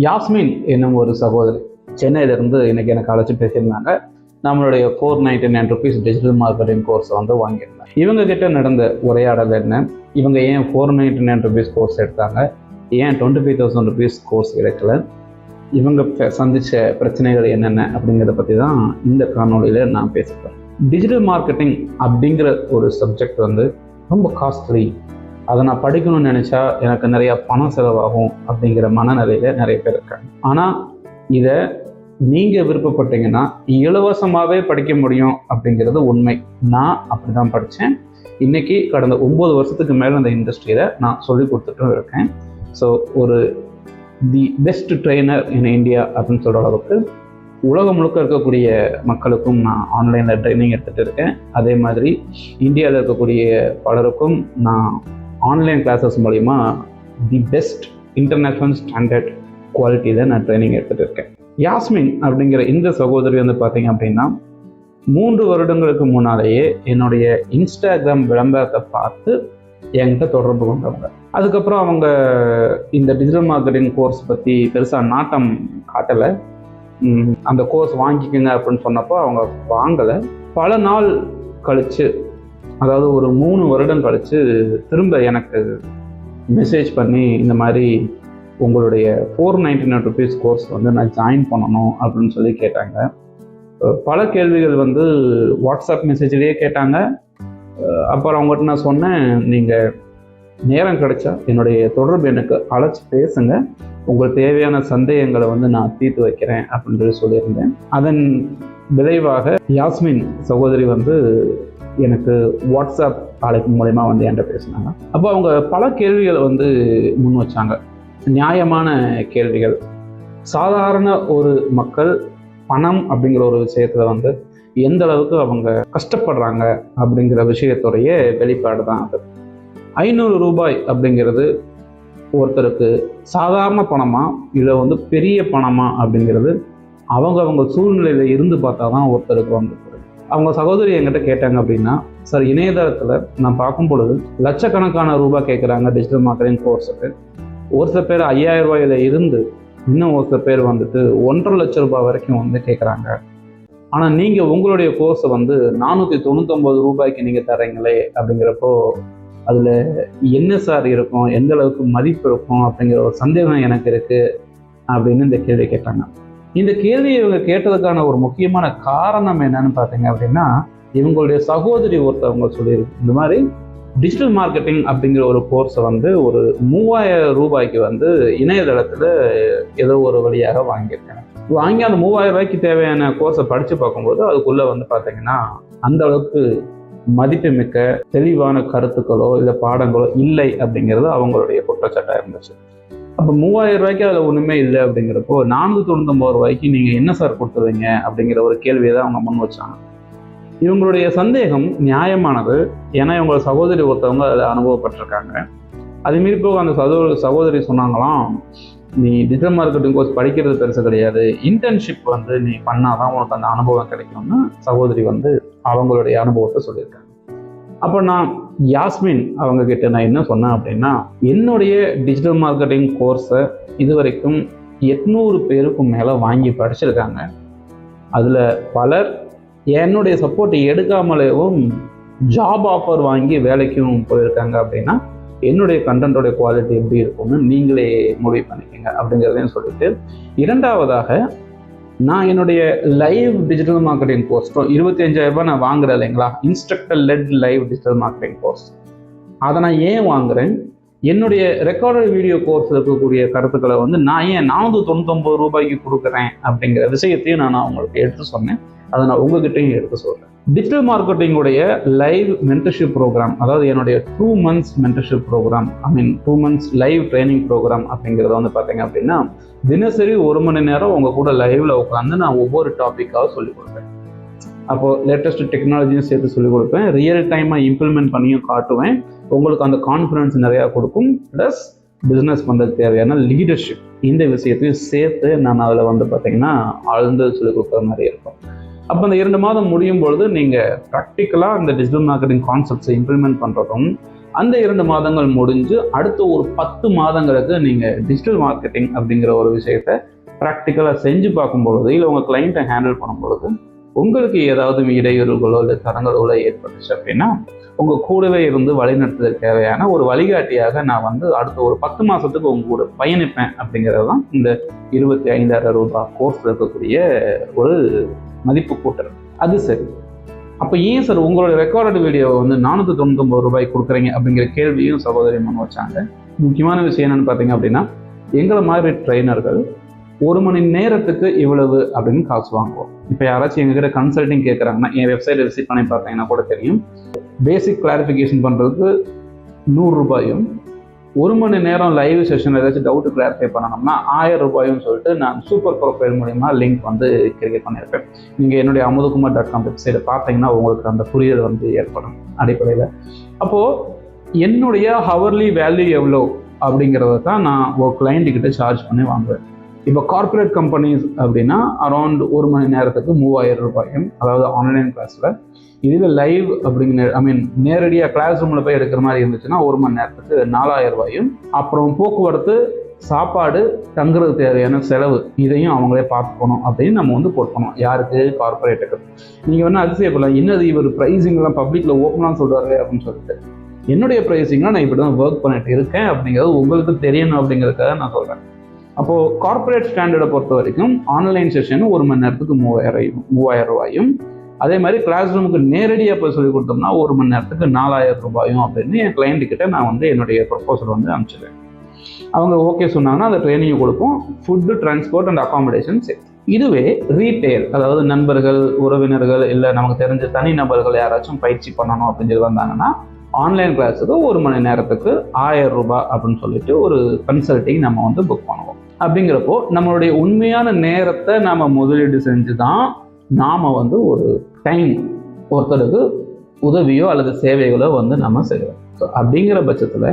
யாஸ்மின் என்னும் ஒரு சகோதரி சென்னையிலேருந்து இன்னைக்கு எனக்கு அழைச்சி பேசியிருந்தாங்க. நம்மளுடைய 499 ருபீஸ் டிஜிட்டல் மார்க்கெட்டிங் கோர்ஸ் வந்து வாங்கியிருந்தாங்க. இவங்க கிட்ட நடந்த உரையாடல் என்ன, இவங்க ஏன் 499 ருபீஸ் கோர்ஸ் எடுத்தாங்க, ஏன் 25,000 ருபீஸ் கோர்ஸ் எடுக்கல, இவங்க சந்தித்த பிரச்சனைகள் என்னென்ன அப்படிங்கிறத பற்றி தான் இந்த காணொலியில் நான் பேசுகிறேன். டிஜிட்டல் மார்க்கெட்டிங் அப்படிங்கிற ஒரு சப்ஜெக்ட் வந்து ரொம்ப காஸ்ட்லி, அதை நான் படிக்கணும்னு நினச்சா எனக்கு நிறையா பணம் செலவாகும் அப்படிங்கிற மனநிலையில் நிறைய பேர் இருக்காங்க. ஆனால் இதை நீங்கள் விருப்பப்பட்டீங்கன்னா இலவசமாகவே படிக்க முடியும் அப்படிங்கிறது உண்மை. நான் அப்படி தான் படித்தேன். இன்றைக்கி கடந்த 9 வருஷத்துக்கு மேலே அந்த இண்டஸ்ட்ரியில் நான் சொல்லி கொடுத்துட்டும் இருக்கேன். ஸோ ஒரு the best trainer in India அப்படின்னு சொல்கிற அளவுக்கு உலகம் முழுக்க இருக்கக்கூடிய மக்களுக்கும் நான் ஆன்லைனில் ட்ரைனிங் எடுத்துகிட்டு இருக்கேன். அதே மாதிரி இந்தியாவில் இருக்கக்கூடிய பலருக்கும் நான் ஆன்லைன் கிளாஸஸ் மூலிமா தி பெஸ்ட் இன்டர்நேஷ்னல் ஸ்டாண்டர்ட் குவாலிட்டியில் நான் ட்ரைனிங் எடுத்துகிட்டு இருக்கேன். யாஸ்மின் அப்படிங்கிற இந்த சகோதரி வந்து பார்த்தீங்க அப்படின்னா 3 வருடங்களுக்கு முன்னாலேயே என்னுடைய இன்ஸ்டாகிராம் விளம்பரத்தை பார்த்து என்கிட்ட தொடர்பு கொண்டவங்க. அதுக்கப்புறம் அவங்க இந்த டிஜிட்டல் மார்க்கெட்டிங் கோர்ஸ் பற்றி பெருசாக நாட்டம் காட்டலை. அந்த கோர்ஸ் வாங்கிக்கோங்க அப்படின்னு சொன்னப்போ அவங்க வாங்கலை. பல நாள் கழித்து, அதாவது ஒரு 3 வருடம் கழித்து திரும்ப எனக்கு மெசேஜ் பண்ணி இந்த மாதிரி உங்களுடைய 499 ருபீஸ் கோர்ஸ் வந்து நான் ஜாயின் பண்ணணும் அப்படின்னு சொல்லி கேட்டாங்க. பல கேள்விகள் வந்து வாட்ஸ்அப் மெசேஜ்லேயே கேட்டாங்க. அப்புறம் அவங்ககிட்ட நான் சொன்னேன், நீங்கள் நேரம் கிடைச்சா என்னுடைய தொடர்பு எனக்கு அழைச்சி பேசுங்க, உங்களுக்கு தேவையான சந்தேகங்களை வந்து நான் தீர்த்து வைக்கிறேன் அப்படின்னு சொல்லியிருந்தேன். அதன் விளைவாக யாஸ்மின் சகோதரி வந்து எனக்கு வாட்ஸ்அப் அழைப்பு மூலமா வந்து என்கிட்ட பேசினாங்க. அப்போ அவங்க பல கேள்விகளை வந்து முன் வச்சாங்க, நியாயமான கேள்விகள். சாதாரண ஒரு மக்கள் பணம் அப்படிங்கிற ஒரு விஷயத்துல வந்து எந்த அளவுக்கு அவங்க கஷ்டப்படுறாங்க அப்படிங்கிற விஷயத்துடைய வெளிப்பாடு தான் அது. 500 ரூபாய் அப்படிங்கிறது ஒருத்தருக்கு சாதாரண பணமா இல்லை வந்து பெரிய பணமா அப்படிங்கிறது அவங்க சூழ்நிலையில இருந்து பார்த்தா தான் ஒருத்தருக்கு வந்து. அவங்க சகோதரி என்கிட்ட கேட்டாங்க அப்படின்னா, சார் இணையதளத்தில் நான் பார்க்கும் பொழுது லட்சக்கணக்கான ரூபாய் கேட்குறாங்க டிஜிட்டல் மார்க்கெட்டிங் கோர்ஸுக்கு. ஒரு சில பேர் 5000 ரூபாயில இருந்து இன்னும் ஒரு சில பேர் வந்துட்டு 1.5 லட்சம் ரூபாய் வரைக்கும் வந்து கேட்குறாங்க. ஆனால் நீங்கள் உங்களுடைய கோர்ஸை வந்து 499 ரூபாய்க்கு நீங்கள் தர்றீங்களே அப்படிங்கிறப்போ அதில் என்ன சார் இருக்கும், எந்த அளவுக்கு மதிப்பு இருக்கும் அப்படிங்கிற ஒரு சந்தேகம் எனக்கு இருக்குது அப்படின்னு இந்த கேள்வி கேட்டாங்க. இந்த கேள்வியை இவங்க கேட்டதுக்கான ஒரு முக்கியமான காரணம் என்னன்னு பார்த்தீங்க அப்படின்னா, இவங்களுடைய சகோதரி ஒருத்தவங்க சொல்லியிருக்கு, இந்த மாதிரி டிஜிட்டல் மார்க்கெட்டிங் அப்படிங்கிற ஒரு கோர்ஸை வந்து ஒரு 3000 ரூபாய்க்கு வந்து இணையதளத்தில் ஏதோ ஒரு வழியாக வாங்கியிருக்காங்க. வாங்கி அந்த 3000 ரூபாய்க்கு தேவையான கோர்ஸை படித்து பார்க்கும்போது அதுக்குள்ளே வந்து பார்த்தீங்கன்னா அந்த அளவுக்கு மதிப்புமிக்க தெளிவான கருத்துக்களோ இல்லை பாடங்களோ இல்லை அப்படிங்கிறது அவங்களுடைய குற்றச்சாட்டாக இருந்துச்சு. அப்போ 3000 ரூபாய்க்கு அதில் ஒன்றுமே இல்லை அப்படிங்கிறப்போ 499 ரூபாய்க்கு நீங்கள் என்ன சார் கொடுத்துருவீங்க அப்படிங்கிற ஒரு கேள்வியை தான் அவங்க முன் வச்சாங்க. இவங்களுடைய சந்தேகம் நியாயமானது. ஏன்னா இவங்களோட சகோதரி ஒருத்தவங்க அதில் அனுபவப்பட்டிருக்காங்க. அதுமாரி போக அந்த சகோதரி சொன்னாங்களாம், நீ டிஜிட்டல் மார்க்கெட்டிங் கோர்ஸ் படிக்கிறது பெருசு கிடையாது, இன்டர்ன்ஷிப் வந்து நீ பண்ணாதான் உனக்கு அந்த அனுபவம் கிடைக்கும்னு சகோதரி வந்து அவங்களுடைய அனுபவத்தை சொல்லியிருக்காங்க. அப்போ நான் யாஸ்மின் அவங்க கிட்ட நான் என்ன சொன்னேன் அப்படின்னா, என்னுடைய டிஜிட்டல் மார்க்கெட்டிங் கோர்ஸை இதுவரைக்கும் 800 பேருக்கும் மேலே வாங்கி படிச்சிருக்காங்க. அதில் பலர் என்னுடைய சப்போர்ட் எடுக்காமலேவும் ஜாப் ஆஃபர் வாங்கி வேலைக்கும் போயிருக்காங்க. அப்படின்னா என்னுடைய கண்டென்ட்டோடைய குவாலிட்டி எப்படி இருக்கும்னு நீங்களே முடிவு பண்ணிக்கோங்க அப்படிங்கிறதையும் சொல்லிட்டு, இரண்டாவதாக நான் என்னுடைய லைவ் டிஜிட்டல் மார்க்கெட்டிங் கோர்ஸ் 25,000 ரூபாய் நான் வாங்குறேன் இல்லைங்களா, instructor let live digital marketing course. அதை நான் ஏன் வாங்குறேன், என்னுடைய ரெக்கார்டட் வீடியோ கோர்ஸ் இருக்கக்கூடிய கருத்துக்களை வந்து நான் ஏன் 499 ரூபாய்க்கு கொடுக்குறேன் அப்படிங்கிற விஷயத்தையும் நான் அவங்களுக்கு எடுத்து சொன்னேன். அதை நான் உங்ககிட்டையும் எடுத்து சொல்கிறேன். டிஜிட்டல் மார்க்கெட்டிங்குடைய லைவ் மென்டர்ஷிப் ப்ரோக்ராம், அதாவது என்னுடைய 2 months mentorship program, 2 months live training program அப்படிங்கிறத வந்து பார்த்தீங்க அப்படின்னா தினசரி 1 மணி நேரம் உங்கள் கூட லைவ்ல உட்காந்து நான் ஒவ்வொரு டாப்பிக்காக சொல்லிக் கொடுப்பேன். அப்போது லேட்டஸ்ட் டெக்னாலஜியும் சேர்த்து சொல்லிக் கொடுப்பேன், ரியல் டைமாக இம்ப்ளிமெண்ட் பண்ணியும் காட்டுவேன். உங்களுக்கு அந்த கான்ஃபிடன்ஸ் நிறையா கொடுக்கும். ப்ளஸ் பிஸ்னஸ் பண்ணுறதுக்கு தேவையான லீடர்ஷிப் இந்த விஷயத்தையும் சேர்த்து நான் அதில் வந்து பார்த்தீங்கன்னா ஆழ்ந்து சொல்லிக் கொடுக்குற மாதிரி இருக்கும். அப்போ அந்த 2 மாதம் முடியும் பொழுது நீங்கள் ப்ராக்டிக்கலாக இந்த டிஜிட்டல் மார்க்கெட்டிங் கான்செப்ட்ஸை இம்ப்ளிமெண்ட் பண்ணுறதும் அந்த 2 மாதங்கள் முடிஞ்சு அடுத்த ஒரு 10 மாதங்களுக்கு நீங்கள் டிஜிட்டல் மார்க்கெட்டிங் அப்படிங்கிற ஒரு விஷயத்த ப்ராக்டிக்கலாக செஞ்சு பார்க்கும்பொழுது, இல்லை உங்கள் கிளைண்ட்டை ஹேண்டில் பண்ணும்பொழுது உங்களுக்கு ஏதாவது இடையூறுகளோ இல்லை தரங்களோ ஏற்பட்டுச்சு அப்படின்னா உங்கள் கூடவே இருந்து வழிநடத்துவதற்கு தேவையான ஒரு வழிகாட்டியாக நான் வந்து அடுத்த ஒரு 10 மாதத்துக்கு உங்க கூட பயணிப்பேன் அப்படிங்கிறது தான் இந்த 25,000 ரூபாய் கோர்ஸில் இருக்கக்கூடிய ஒரு மதிப்பு கூட்டல். அது சரி, அப்போ ஏன் சார் உங்களோட ரெக்கார்டு வீடியோ வந்து 499 ரூபாய் கொடுக்குறீங்க அப்படிங்கிற கேள்வியும் சகோதரி முன் வச்சாங்க. முக்கியமான விஷயம் என்னென்னு பார்த்தீங்க அப்படின்னா, எங்களை மாதிரி ட்ரெயினர்கள் 1 மணி நேரத்துக்கு இவ்வளவு அப்படின்னு காசு வாங்குவோம். இப்போ யாராச்சும் எங்ககிட்ட கன்சல்டிங் கேட்குறாங்கன்னா என் வெப்சைட்டை விசிட் பண்ணி பார்த்தீங்கன்னா கூட தெரியும். பேசிக் கிளாரிஃபிகேஷன் பண்ணுறதுக்கு 100 ரூபாயும், 1 மணி நேரம் லைவ் செஷன் ஏதாச்சும் டவுட்டு கிளாரிஃபை பண்ணணும்னா 1000 ரூபாயும் சொல்லிட்டு நான் சூப்பர் ப்ரொஃபைல் மூலிமா லிங்க் வந்து கிரியேட் பண்ணியிருப்பேன். நீங்கள் என்னுடைய amudakumar.com வெப்சைட்டை பார்த்தீங்கன்னா உங்களுக்கு அந்த புரிதல் வந்து ஏற்படும் அடிப்படையில். அப்போது என்னுடைய ஹவர்லி வேல்யூ எவ்வளோ அப்படிங்கிறத தான் நான் ஒரு கிளைண்ட்டுக்கிட்ட சார்ஜ் பண்ணி வாங்குவேன். இப்போ கார்பரேட் கம்பெனிஸ் அப்படின்னா அரௌண்ட் 1 மணி நேரத்துக்கு 3000 ரூபாயும், அதாவது ஆன்லைன் கிளாஸில். இதில் லைவ் அப்படிங்கிற நேரடியாக கிளாஸ் ரூமில் போய் எடுக்கிற மாதிரி இருந்துச்சுன்னா 1 மணி நேரத்துக்கு 4000 ரூபாயும். அப்புறம் போக்குவரத்து, சாப்பாடு, தங்குறது தேவையான செலவு இதையும் அவங்களே பார்த்துக்கணும் அப்படின்னு நம்ம வந்து போட்டணும். யாருக்கு? கார்பரேட்டுக்கு. நீங்கள் வேணால் அதிசயப்படலாம், என்னது இவர் ப்ரைஸிங்லாம் பப்ளிக்கில் ஓப்பனாக சொல்கிறாரு அப்படின்னு சொல்லிட்டு. என்னுடைய ப்ரைஸிங்லாம் நான் இப்படி தான் ஒர்க் பண்ணிட்டு இருக்கேன் அப்படிங்கிறது உங்களுக்கு தெரியணும் அப்படிங்கிறதுக்காக நான் சொல்கிறேன். அப்போது கார்பரேட் ஸ்டாண்டர்டை பொறுத்த வரைக்கும் ஆன்லைன் செஷன் 1 மணி நேரத்துக்கு 3000 ரூபாயும், அதே மாதிரி கிளாஸ் ரூமுக்கு நேரடியாக போய் சொல்லி கொடுத்தோம்னா 1 மணி நேரத்துக்கு 4000 ரூபாயும் அப்படின்னு என் கிளைண்ட்டுக்கிட்ட நான் வந்து என்னுடைய ப்ரொபோசல் வந்து அனுப்பிச்சிடுவேன். அவங்க ஓகே சொன்னாங்கன்னா அந்த ட்ரைனிங் கொடுப்போம். ஃபுட்டு, டிரான்ஸ்போர்ட் அண்ட் அகாமடேஷன் சரி. இதுவே ரீட்டெயில், அதாவது நண்பர்கள், உறவினர்கள், இல்லை நமக்கு தெரிஞ்ச தனி நபர்கள் யாராச்சும் பயிற்சி பண்ணணும் அப்படின்னு சொல்லி வந்தாங்கன்னா ஆன்லைன் கிளாஸுக்கு 1 மணி நேரத்துக்கு 1000 ரூபாய் அப்படின்னு சொல்லிட்டு ஒரு கன்சல்டிங் நம்ம வந்து புக் பண்ணுவோம். அப்படிங்கிறப்போ நம்மளுடைய உண்மையான நேரத்தை நாம் முதலீடு செஞ்சு தான் நாம் வந்து ஒரு டைம் ஒருத்தருக்கு உதவியோ அல்லது சேவைகளோ வந்து நம்ம செய்வோம். ஸோ அப்படிங்கிற பட்சத்தில்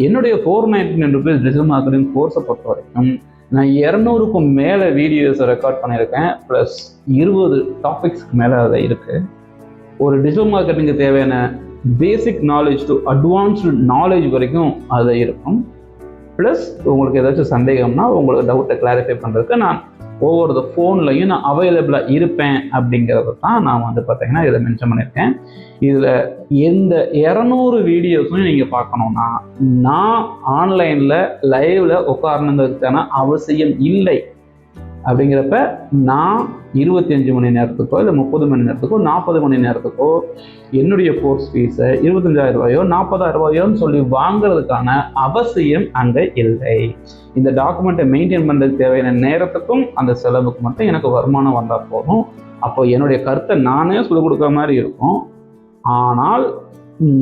என்னுடைய 499 ரூபீஸ் டிஜிட்டல் மார்க்கெட்டிங் கோர்ஸை பொறுத்த வரைக்கும் நான் 200க்கும் மேலே வீடியோஸை ரெக்கார்ட் பண்ணியிருக்கேன். ப்ளஸ் 20 டாபிக்ஸ்க்கு மேலே அதை இருக்குது. ஒரு டிஜிட்டல் மார்க்கெட்டிங்கு தேவையான basic knowledge to advanced knowledge வரைக்கும் அது இருக்கும். ப்ளஸ் உங்களுக்கு ஏதாச்சும் சந்தேகம்னா உங்களுக்கு டவுட்டை கிளாரிஃபை பண்ணுறதுக்கு நான் ஒவ்வொரு ஃபோன்லையும் நான் அவைலபிளாக இருப்பேன் அப்படிங்கிறத தான் நான் வந்து பார்த்தீங்கன்னா இதில் மென்ஷன் பண்ணியிருக்கேன். இதில் எந்த 200 வீடியோஸும் நீங்கள் பார்க்கணுன்னா நான் ஆன்லைனில் லைவில் உட்காரணுங்கிறதுக்கான அவசியம் இல்லை. அப்படிங்கிறப்ப நான் 25 மணி நேரத்துக்கோ இல்லை 30 மணி நேரத்துக்கோ 40 மணி நேரத்துக்கோ என்னுடைய கோர்ஸ் ஃபீஸை 25,000 ரூபாயோ 40,000 ரூபாயோன்னு சொல்லி வாங்குறதுக்கான அவசியம் அங்கே இல்லை. இந்த டாக்குமெண்ட்டை மெயின்டைன் பண்ணுறதுக்கு தேவையான நேரத்துக்கும் அந்த செலவுக்கு மட்டும் எனக்கு வருமானம் வந்தால் போதும். அப்போ என்னுடைய கருத்தை நானே சொல்லிக் கொடுக்குற மாதிரி இருக்கும். ஆனால்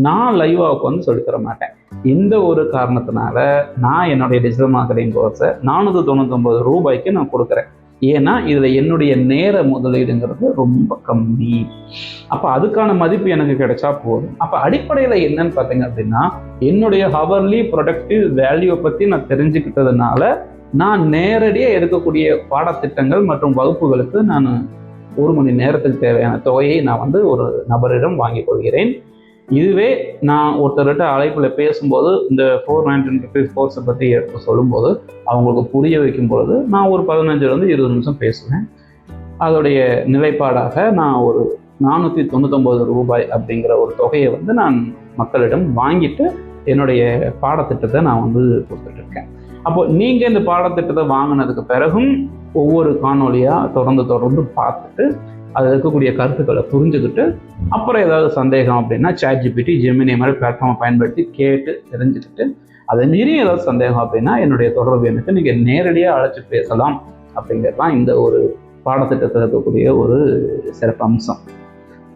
நான் லைவாவுக்கு வந்து சொல்லித்தர மாட்டேன். இந்த ஒரு காரணத்தினால நான் என்னுடைய டிஜிட்டல் மார்க்கெட்டிங் கோர்ஸை 499 ரூபாய்க்கு நான் கொடுக்குறேன். ஏன்னா இதில் என்னுடைய நேர முதலீடுங்கிறது ரொம்ப கம்மி. அப்போ அதுக்கான மதிப்பு எனக்கு கிடைச்சா போதும். அப்போ அடிப்படையில் என்னன்னு பார்த்தீங்க அப்படின்னா, என்னுடைய ஹவர்லி ப்ரொடக்டிவ் வேல்யூவை பற்றி நான் தெரிஞ்சுக்கிட்டதுனால நான் நேரடியாக எடுக்கக்கூடிய பாடத்திட்டங்கள் மற்றும் வகுப்புகளுக்கு நான் 1 மணி நேரத்துக்கு தேவையான தொகையை நான் வந்து ஒரு நபரிடம் வாங்கிக் கொள்கிறேன். இதுவே நான் ஒருத்தர்கிட்ட அழைப்பில் பேசும்போது இந்த 499 ரூபீஸ் கோர்ஸை பற்றி எடுத்து சொல்லும்போது அவங்களுக்கு புரிய வைக்கும் பொழுது நான் ஒரு 15-20 நிமிஷம் பேசுவேன். அதோடைய நிலைப்பாடாக நான் ஒரு 499 ரூபாய் அப்படிங்கிற ஒரு தொகையை வந்து நான் மக்களிடம் வாங்கிட்டு என்னுடைய பாடத்திட்டத்தை நான் வந்து கொடுத்துட்ருக்கேன். அப்போ நீங்கள் இந்த பாடத்திட்டத்தை வாங்கினதுக்கு பிறகும் ஒவ்வொரு காணொலியாக தொடர்ந்து பார்த்துட்டு அதில் இருக்கக்கூடிய கருத்துக்களை புரிஞ்சுக்கிட்டு அப்புறம் ஏதாவது சந்தேகம் அப்படின்னா ChatGPT, Gemini மாதிரி பிளாட்ஃபார்மை பயன்படுத்தி கேட்டு தெரிஞ்சுக்கிட்டு அதை மீறி ஏதாவது சந்தேகம் அப்படின்னா என்னுடைய தொடர்பு எனக்கு நீங்கள் நேரடியாக அழைச்சி பேசலாம். அப்படிங்கிறது தான் இந்த ஒரு பாடத்திட்டத்தில் இருக்கக்கூடிய ஒரு சிறப்பு அம்சம்.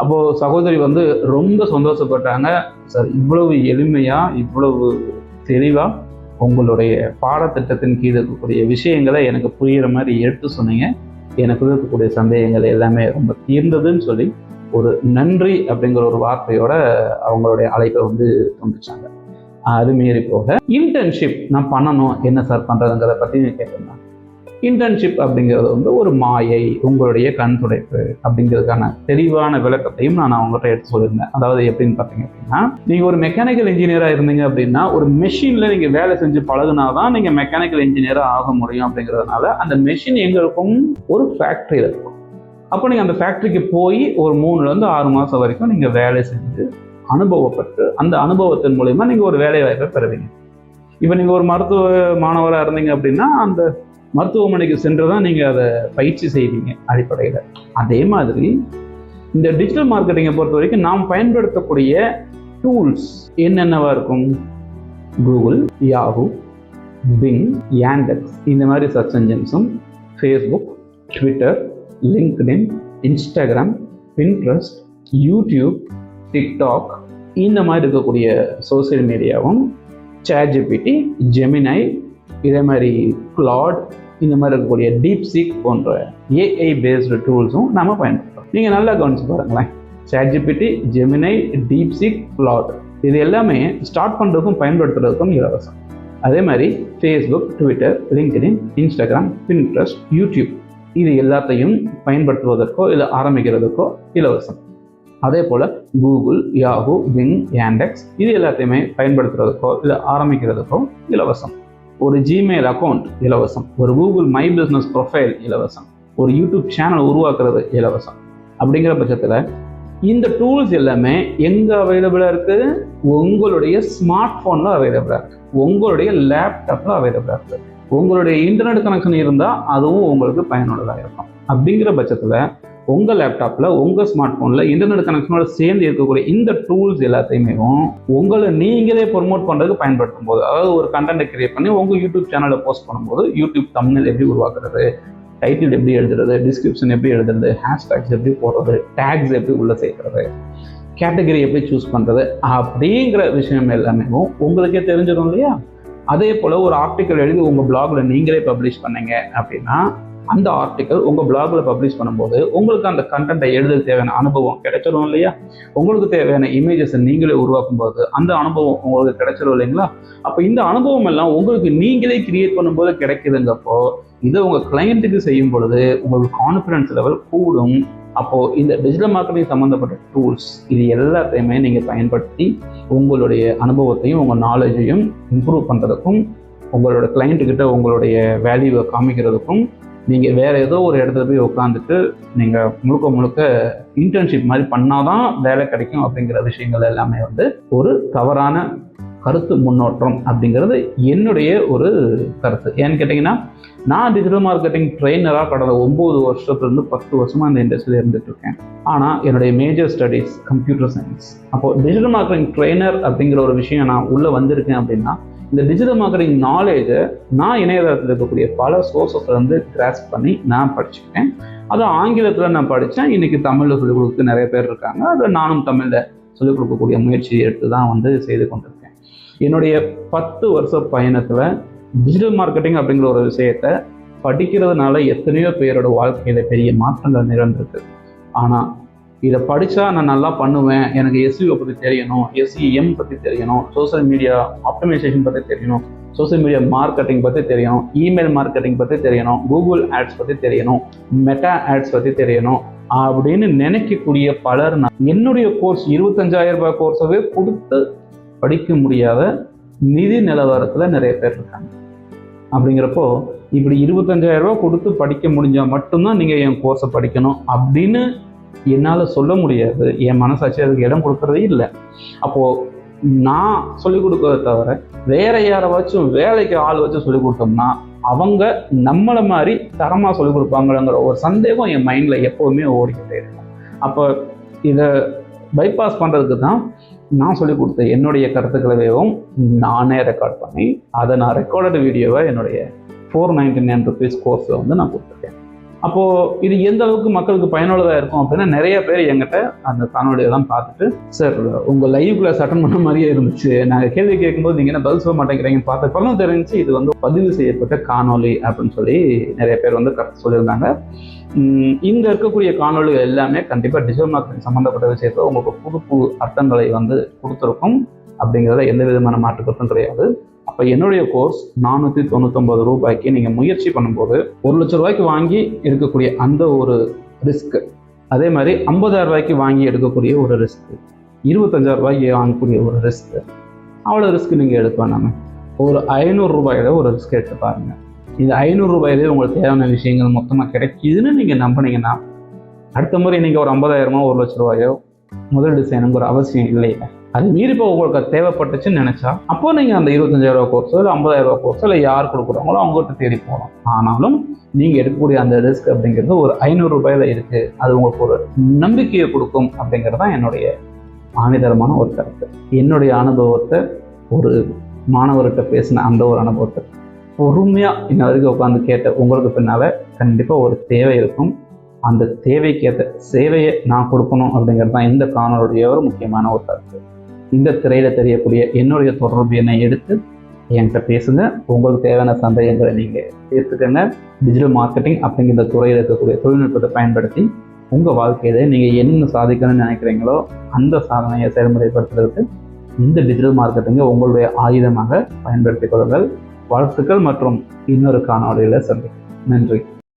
அப்போது சகோதரி வந்து ரொம்ப சந்தோஷப்பட்டாங்க. சார், இவ்வளவு எளிமையாக இவ்வளவு தெளிவாக உங்களுடைய பாடத்திட்டத்தின் கீழ் இருக்கக்கூடிய விஷயங்களை எனக்கு புரிகிற மாதிரி எடுத்து சொன்னீங்க. எனக்கு இருக்கக்கூடிய சந்தேகங்கள் எல்லாமே ரொம்ப தீர்ந்ததுன்னு சொல்லி ஒரு நன்றி அப்படிங்கிற ஒரு வார்த்தையோட அவங்களுடைய அழைப்பை வந்து தோன்றிச்சாங்க. அது மீறி போக இன்டர்ன்ஷிப் நான் பண்ணணும், என்ன சார் பண்ணுறதுங்கிறத பற்றி கேட்டிருந்தாங்க. இன்டர்ன்ஷிப் அப்படிங்கிறது வந்து ஒரு மாயை, உங்களுடைய கண் துடைப்பு அப்படிங்கிறதுக்கான தெளிவான விளக்கத்தையும் நான் அவங்ககிட்ட எடுத்து சொல்லியிருந்தேன். அதாவது எப்படின்னு பார்த்தீங்க அப்படின்னா, நீங்கள் ஒரு மெக்கானிக்கல் இன்ஜினியராக இருந்தீங்க அப்படின்னா ஒரு மெஷினில் நீங்கள் வேலை செஞ்சு பழகுனாதான் நீங்கள் மெக்கானிக்கல் இன்ஜினியராக ஆக முடியும். அப்படிங்கிறதுனால அந்த மெஷின் எங்கே இருக்கும்? ஒரு ஃபேக்ட்ரியில் இருக்கும். அப்போ நீங்கள் அந்த ஃபேக்ட்ரிக்கு போய் ஒரு 3லேருந்து 6 மாதம் வரைக்கும் நீங்கள் வேலை செஞ்சு அனுபவப்பட்டு அந்த அனுபவத்தின் மூலமா நீங்கள் ஒரு வேலை வாய்ப்பை பெறுவீங்க. இப்போ நீங்கள் ஒரு மருத்துவ மாணவராக இருந்தீங்க அப்படின்னா அந்த மருத்துவமனைக்கு சென்று தான் நீங்கள் அதை பயிற்சி செய்வீங்க அடிப்படையில். அதே மாதிரி இந்த டிஜிட்டல் மார்க்கெட்டிங்கை பொறுத்த வரைக்கும் நாம் பயன்படுத்தக்கூடிய டூல்ஸ் என்னென்னவா இருக்கும்? கூகுள், யாஹூ, பிங், யாண்டெக்ஸ் இந்த மாதிரி சர்ச் என்ஜின்ஸும், Facebook, Twitter, LinkedIn, Instagram, Pinterest, YouTube, TikTok இந்த மாதிரி இருக்கக்கூடிய சோசியல் மீடியாவும், சாட்ஜிபிடி, ஜெமினை, இதே மாதிரி கிளாட் இந்த மாதிரி இருக்கக்கூடிய டீப்சீக் போன்ற ஏஐ பேஸ்டு டூல்ஸும் நம்ம பயன்படுத்துகிறோம். நீங்கள் நல்லா கவனிச்சு பாருங்களேன். சாட்ஜிபிடி, ஜெமினை, டீப்சீக், கிளாட் இது எல்லாமே ஸ்டார்ட் பண்ணுறதுக்கும் பயன்படுத்துறதுக்கும் இலவசம். அதே மாதிரி Facebook, Twitter, LinkedIn, Instagram, Pinterest, YouTube இது எல்லாத்தையும் பயன்படுத்துவதற்கோ இல்லை ஆரம்பிக்கிறதுக்கோ இலவசம். அதே போல் கூகுள், யாஹூ, பிங், யாண்டெக்ஸ் இது எல்லாத்தையுமே பயன்படுத்துறதுக்கோ இல்லை ஆரம்பிக்கிறதுக்கோ இலவசம். ஒரு ஜிமெயில் அக்கௌண்ட் இலவசம், ஒரு கூகுள் மை பிஸ்னஸ் ப்ரொஃபைல் இலவசம், ஒரு யூடியூப் சேனல் உருவாக்குறது இலவசம். அப்படிங்கிற பட்சத்தில் இந்த டூல்ஸ் எல்லாமே எங்கே அவைலபிளாக இருக்குது? உங்களுடைய ஸ்மார்ட் ஃபோனில் அவைலபிளாக இருக்குது, உங்களுடைய லேப்டாப்பில் அவைலபிளாக இருக்குது. உங்களுடைய இன்டர்நெட் கனெக்ஷன் இருந்தால் அதுவும் உங்களுக்கு பயனுள்ளதாக இருக்கும். அப்படிங்கிற பட்சத்தில் உங்கள் லேப்டாப்பில், உங்கள் ஸ்மார்ட் ஃபோனில் இன்டர்நெட் கனெக்ஷனோட சேர்ந்து இருக்கக்கூடிய இந்த டூல்ஸ் எல்லாத்தையுமே உங்களை நீங்களே ப்ரொமோட் பண்ணுறதுக்கு பயன்படுத்தும் போது, அதாவது ஒரு கண்டென்ட்டை கிரியேட் பண்ணி உங்கள் யூடியூப் சேனலில் போஸ்ட் பண்ணும்போது யூடியூப் தம்ப்நெயில் எப்படி உருவாக்குறது, டைட்டில் எப்படி எழுதுறது, டிஸ்கிரிப்ஷன் எப்படி எழுதுறது, ஹேஷ்டேக்ஸ் எப்படி போடுறது, டேக்ஸ் எப்படி உள்ளே சேர்க்கறது, கேட்டகரி எப்படி சூஸ் பண்ணுறது அப்படிங்கிற விஷயம் எல்லாமே உங்களுக்கே தெரிஞ்சிடும் இல்லையா? அதே போல் ஒரு ஆர்டிக்கல் எழுதி உங்கள் பிளாகில் நீங்களே பப்ளிஷ் பண்ணீங்க அப்படின்னா அந்த ஆர்டிக்கல் உங்கள் பிளாகில் பப்ளிஷ் பண்ணும்போது உங்களுக்கு அந்த கண்டென்ட்டை எழுத தேவையான அனுபவம் கிடைச்சிடும் இல்லையா? உங்களுக்கு தேவையான இமேஜஸை நீங்களே உருவாக்கும் போது அந்த அனுபவம் உங்களுக்கு கிடைச்சிடும் இல்லைங்களா? அப்போ இந்த அனுபவம் எல்லாம் உங்களுக்கு நீங்களே கிரியேட் பண்ணும்போது கிடைக்குதுங்கப்போ இதை உங்கள் கிளையண்ட்டுக்கு செய்யும் பொழுது உங்களுக்கு கான்ஃபிடன்ஸ் லெவல் கூடும். அப்போது இந்த டிஜிட்டல் மார்க்கெட்டிங் சம்மந்தப்பட்ட டூல்ஸ் இது எல்லாத்தையுமே நீங்கள் பயன்படுத்தி உங்களுடைய அனுபவத்தையும் உங்கள் நாலேஜையும் இம்ப்ரூவ் பண்ணுறதுக்கும் உங்களோட கிளைண்ட்டுக்கிட்ட உங்களுடைய வேல்யூவை காமிக்கிறதுக்கும் நீங்கள் வேறு ஏதோ ஒரு இடத்துல போய் உட்காந்துட்டு நீங்கள் முழுக்க இன்டர்ன்ஷிப் மாதிரி பண்ணாதான் வேலை கிடைக்கும் அப்படிங்கிற விஷயங்கள் எல்லாமே ஒரு தவறான கருத்து முன்னோட்டம் அப்படிங்கிறது என்னுடைய ஒரு கருத்து. ஏன்னு கேட்டிங்கன்னா, நான் டிஜிட்டல் மார்க்கெட்டிங் ட்ரெயினராக கடந்த 9 வருஷத்துலேருந்து 10 வருஷமாக இந்த இண்டஸ்ட்ரியில் இருந்துட்டு இருக்கேன். ஆனால் என்னுடைய மேஜர் ஸ்டடீஸ் கம்ப்யூட்டர் சயின்ஸ். அப்போது டிஜிட்டல் மார்க்கெட்டிங் ட்ரெயினர் அப்படிங்கிற ஒரு விஷயம் நான் உள்ளே வந்திருக்கேன் அப்படின்னா இந்த டிஜிட்டல் மார்க்கெட்டிங் நாலேஜை நான் இணையதளத்தில் இருக்கக்கூடிய பல சோர்ஸஸ்லேருந்து கிராஸ்ப் பண்ணி நான் படிச்சுக்கிட்டேன். அது ஆங்கிலத்தில் நான் படித்தேன். இன்றைக்கி தமிழில் சொல்லிக் கொடுக்க நிறைய பேர் இருக்காங்க. அதை நானும் தமிழில் சொல்லிக் கொடுக்கக்கூடிய முயற்சியை எடுத்து தான் செய்து கொண்டிருக்கேன். என்னுடைய 10 வருஷ பயணத்தில் டிஜிட்டல் மார்க்கெட்டிங் அப்படிங்கிற ஒரு விஷயத்தை படிக்கிறதுனால எத்தனையோ பேரோட வாழ்க்கையில் பெரிய மாற்றங்கள் நிகழ்ந்திருக்கு. ஆனால் இதை படித்தா நான் நல்லா பண்ணுவேன், எனக்கு எஸ்இஓ பற்றி தெரியணும், எஸ்இஎம் பற்றி தெரியணும், சோசியல் மீடியா ஆப்டிமைசேஷன் பற்றி தெரியணும், சோசியல் மீடியா மார்க்கெட்டிங் பற்றி தெரியணும், இமெயில் மார்க்கெட்டிங் பற்றி தெரியணும், கூகுள் ஆட்ஸ் பற்றி தெரியணும், மெட்டா ஆட்ஸ் பற்றி தெரியணும் அப்படின்னு நினைக்கக்கூடிய பலர் என்னுடைய கோர்ஸ் 25,000 ரூபாய் கோர்ஸவே கொடுத்து படிக்க முடியாத நிதி நிலவரத்தில் நிறைய பேர் இருக்காங்க. அப்படிங்கிறப்போ இப்படி 25,000 ரூபா கொடுத்து படிக்க முடிஞ்சால் மட்டும்தான் நீங்கள் என் கோர்ஸை படிக்கணும் அப்படின்னு என்னால் சொல்ல முடியாது. என் மனசாட்சி அதுக்கு இடம் கொடுக்கறதே இல்லை. அப்போது நான் சொல்லிக் கொடுக்கறத தவிர வேற யாராச்சும் வேலைக்கு ஆள் வச்சு சொல்லிக் கொடுத்தோம்னா அவங்க நம்மளை மாதிரி தரமாக சொல்லிக் கொடுப்பாங்களங்கிற ஒரு சந்தேகம் என் மைண்டில் எப்போவுமே ஓடிக்கிட்டே இருக்கும். அப்போ இதை பைபாஸ் பண்ணுறதுக்கு தான் நான் சொல்லிக் கொடுத்த என்னுடைய கருத்துக்களையும் நானே ரெக்கார்ட் பண்ணி அதை நான் ரெக்கார்டட் வீடியோவை என்னுடைய 499 rupees கோர்ஸில் நான் கொடுத்துருக்கேன். அப்போது இது எந்த அளவுக்கு மக்களுக்கு பயனுள்ளதாக இருக்கும் அப்படின்னா நிறைய பேர் என்கிட்ட அந்த காணொலியெல்லாம் பார்த்துட்டு, சார் உங்கள் லைவ் கிளாஸ் அட்டன் பண்ண மாதிரியே இருந்துச்சு, நாங்கள் கேள்வி கேட்கும்போது நீங்கள் என்ன பதில் சொல்ல மாட்டேங்கிறீங்கன்னு பார்த்து பலரும் தெரிஞ்சு இது பதிவு செய்யப்பட்ட காணொலி அப்படின்னு சொல்லி நிறைய பேர் கருத்து சொல்லியிருந்தாங்க. இங்கே இருக்கக்கூடிய காணொலிகள் எல்லாமே கண்டிப்பாக டிஜிட்டல் மார்க்கெட்டிங் சம்மந்தப்பட்ட விஷயத்தை உங்களுக்கு புது அர்த்தங்களை கொடுத்துருக்கும் அப்படிங்கிறத எந்த விதமான மாற்று கருத்தும் கிடையாது. அப்போ என்னுடைய கோர்ஸ் 499 ரூபாய்க்கு நீங்கள் முயற்சி பண்ணும்போது 1 லட்ச ரூபாய்க்கு வாங்கி எடுக்கக்கூடிய அந்த ஒரு ரிஸ்க்கு, அதே மாதிரி 50,000 ரூபாய்க்கு வாங்கி எடுக்கக்கூடிய ஒரு ரிஸ்க்கு, 25,000 ரூபாய்க்கு வாங்கக்கூடிய ஒரு ரிஸ்க்கு, அவ்வளோ ரிஸ்க் நீங்கள் எடுக்க வேணாமே. ஒரு 500 ரூபாயில ஒரு ரிஸ்க் எடுத்து பாருங்க. இந்த 500 ரூபாயிலே உங்களுக்கு தேவையான விஷயங்கள் மொத்தமாக கிடைக்குதுன்னு நீங்கள் நம்பினீங்கன்னா அடுத்த முறை நீங்கள் ஒரு 50,000 1 லட்ச ரூபாயோ முதலீடு செய்யணுங்கிற அவசியம் இல்லை. அது மீறி இப்போ உங்களுக்கு அது தேவைப்பட்டுச்சுன்னு நினைச்சா அப்போ நீங்கள் அந்த 25,000 ரூபா கோர்ஸோ இல்லை 50,000 ரூபா கோர்ஸோ இல்லை யார் கொடுக்குறாங்களோ அவங்ககிட்ட தேடி போகலாம். ஆனாலும் நீங்கள் எடுக்கக்கூடிய அந்த ரிஸ்க் அப்படிங்கிறது ஒரு 500 ரூபாயில இருக்குது. அது உங்களுக்கு ஒரு நம்பிக்கையை கொடுக்கும் அப்படிங்கிறது தான் என்னுடைய ஆணிதரமான ஒரு கருத்து. என்னுடைய அனுபவத்தை, ஒரு மாணவர்கிட்ட பேசின அந்த ஒரு அனுபவத்தை பொறுமையாக இன்ன வரைக்கும் உட்காந்து கேட்ட உங்களுக்கு பின்னால் கண்டிப்பாக ஒரு தேவை இருக்கும். அந்த தேவைக்கேற்ற சேவையை நான் கொடுக்கணும் அப்படிங்கிறது தான் இந்த காணொலியுடைய ஒரு முக்கியமான ஒரு கருத்து. இந்த திரையில் தெரியக்கூடிய என்னுடைய தொடர்பு எண்ணை எடுத்து என்கிட்ட பேசுங்க. உங்களுக்கு தேவையான சந்தேகங்களை நீங்கள் தீர்த்துக்கங்க. டிஜிட்டல் மார்க்கெட்டிங் அப்படிங்கிற இந்த துறையில் இருக்கக்கூடிய தொழில்நுட்பத்தை பயன்படுத்தி உங்கள் வாழ்க்கையில நீங்கள் என்ன சாதிக்கணும்னு நினைக்கிறீங்களோ அந்த சாதனையை செயல்முறைப்படுத்துறதுக்கு இந்த டிஜிட்டல் மார்க்கெட்டிங்கை உங்களுடைய ஆயுதமாக பயன்படுத்திக் கொள்ளுங்கள். வாழ்த்துக்கள் மற்றும் இன்னொரு காணொலியில் சந்திக்கிறேன். நன்றி.